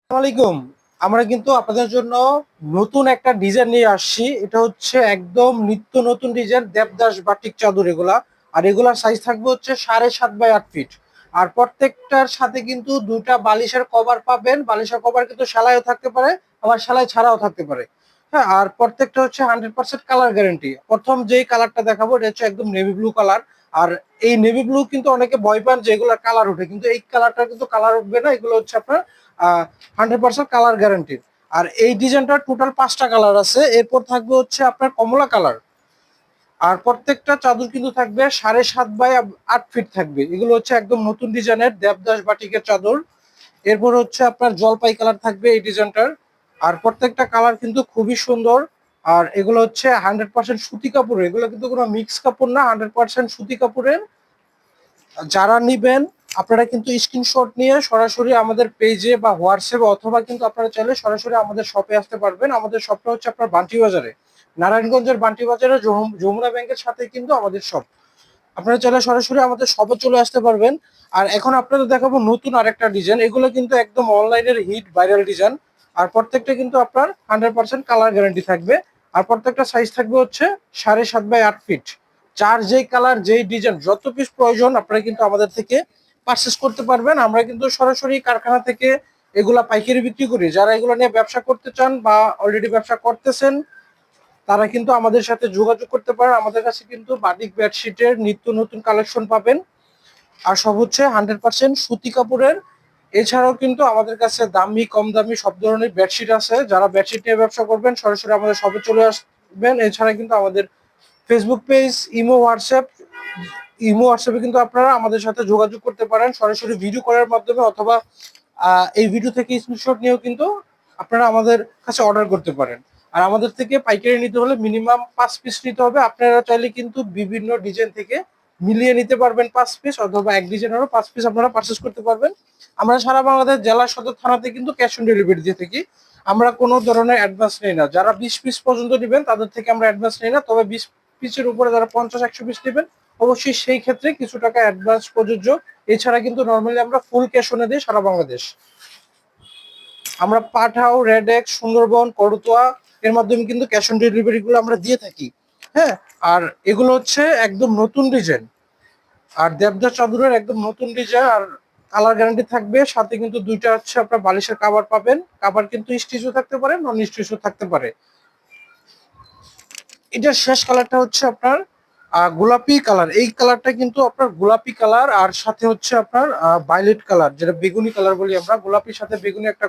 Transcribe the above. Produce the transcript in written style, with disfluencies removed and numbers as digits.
আসসালামাইকুম। আমরা কিন্তু আপনাদের জন্য নতুন একটা ডিজাইন নিয়ে আসছি। এটা হচ্ছে একদম নিত্য নতুন ডিজাইন, দেবদাস বাটিক চাদর এগুলা। আর এগুলার সাইজ থাকবে হচ্ছে 7.5 বাই 8 ফিট। আর প্রত্যেকটার সাথে কিন্তু দুটা বালিশের কভার পাবেন। বালিশের কভার কিন্তু সেলাইও থাকতে পারে, আবার সেলাই ছাড়াও থাকতে পারে। হ্যাঁ, আর প্রত্যেকটা হচ্ছে 100% কালার গ্যারেন্টি। প্রথম যেই কালারটা দেখাবো এটা হচ্ছে একদম নেভি ব্লু কালার। আর এই নেভি ব্লু কিন্তু অনেকে ভয় পান যে এগুলো কালার উঠে, কিন্তু এই কালারটা কিন্তু কালার উঠবে না। এগুলো হচ্ছে আপনার 100% কালার গ্যারান্টিড। আর এই ডিজাইনটার টোটাল 5টা কালার আছে। এরপর থাকবে হচ্ছে আপনার কমলা কালার। আর প্রত্যেকটা চাদর কিন্তু থাকবে 7.5 বাই 8 ফিট থাকবে। এগুলো হচ্ছে একদম নতুন ডিজাইনের দেবদাস বাটিকের চাদর। এরপর হচ্ছে আপনার জলপাই কালার থাকবে এই ডিজাইনটার। আর প্রত্যেকটা কালার কিন্তু খুবই সুন্দর। আর এগুলো হচ্ছে 100% সুতি কাপড়ের, এগুলো কিন্তু কোনো মিক্স কাপড় না, 100% সুতি কাপড়ের। যারা নিবেন আপনারা কিন্তু স্ক্রিনশট নিয়ে সরাসরি আমাদের পেজে বা হোয়াটসঅ্যাপে, অথবা কিন্তু আপনারা চাইলে সরাসরি আমাদের শপে আসতে পারবেন। আমাদের শপটা হচ্ছে আপনার বান্টি বাজারে, নারায়ণগঞ্জের বান্টি বাজারে যমুনা ব্যাংকের সাথে কিন্তু আমাদের শপ। আপনারা চাইলে সরাসরি আমাদের শপে চলে আসতে পারবেন। আর এখন আপনাদের দেখাবো নতুন আরেকটা ডিজাইন। এগুলো কিন্তু একদম অনলাইনের হিট ভাইরাল ডিজাইন। আর প্রত্যেকটা কিন্তু আপনার 100% কালার গ্যারান্টি থাকবে। আর প্রত্যেকটা সাইজ থাকবে হচ্ছে 7.5 বাই 8 ফিট। যার যেই কালার যেই ডিজাইন যত পিস প্রয়োজন আপনারা কিন্তু আমাদের থেকে পারচেস করতে পারবেন। আমরা কিন্তু সরাসরি কারখানা থেকে এগুলা পাইকারি বিক্রি করি। যারা এগুলো নিয়ে ব্যবসা করতে চান বা অলরেডি ব্যবসা করতেছেন তারা কিন্তু আমাদের সাথে যোগাযোগ করতে পারেন। আমাদের কাছে কিন্তু বাটিক বেডশিটের নিত্য নতুন কালেকশন পাবেন। আর সব হচ্ছে 100% সুতি কাপড়ের। এছাড়াও কিন্তু আমাদের কাছে দামি কম দামি সব ধরনের বেডশিট আছে। যারা বেডশিট নিয়ে ব্যবসা করবেন সরাসরি আমাদের শপে চলে আসবেন। এছাড়া কিন্তু আমাদের ফেসবুক পেজ, ইমো হোয়াটসঅ্যাপে কিন্তু আপনারা আমাদের সাথে যোগাযোগ করতে পারেন সরাসরি ভিডিও করার মাধ্যমে, অথবা এই ভিডিও থেকে স্ক্রিনশট নিয়েও কিন্তু আপনারা আমাদের কাছে অর্ডার করতে পারেন। আর আমাদের থেকে পাইকারি নিতে হলে মিনিমাম 5 পিস নিতে হবে। আপনারা চাইলে কিন্তু বিভিন্ন ডিজাইন থেকে মিলিয়ে নিতে পারবেন 5 পিস, অথবা এক ডিজাইনেরও 5 পিস আপনারা পারচেস করতে পারবেন। আমরা সারা বাংলাদেশ জেলা সদর থানাতে কিন্তু ক্যাশ অন ডেলিভারি দিয়ে থাকি। আমরা কোনো ধরনের অ্যাডভান্স নেই না। যারা 20 পিস পর্যন্ত নেবেন তাদের থেকে আমরা অ্যাডভান্স নেই না, তবে 20 পিসের উপরে যারা 50-100 পিস নেবেন অবশ্যই সেই ক্ষেত্রে কিছু টাকা অ্যাডভান্স প্রযোজ্য। এছাড়া কিন্তু নর্মালি আমরা ফুল ক্যাশ অনে দিই সারা বাংলাদেশ। আমরা পাঠাও, রেডেক্স, সুন্দরবন, করতোয়া এর মাধ্যমে কিন্তু ক্যাশ অন ডেলিভারি গুলো আমরা দিয়ে থাকি। হ্যাঁ, আর এগুলো হচ্ছে একদম নতুন ডিজাইন। আর দেবদাস চাদরের একদম নতুন ডিজাইন। আর কালার গ্যারান্টি থাকবে। সাথে কিন্তু দুইটা হচ্ছে আপনার বালিশের কাভার পাবেন। কাভার কিন্তু স্টিচও থাকতে পারে, নন স্টিচও থাকতে পারে। এটার শেষ কালারটা হচ্ছে আপনার গোলাপি কালার। এই কালারটা কিন্তু আপনার গোলাপি কালার, আর সাথে হচ্ছে আপনার ভায়োলেট কালার, যেটা বেগুনি কালার বলি আমরা। গোলাপির সাথে বেগুনি একটা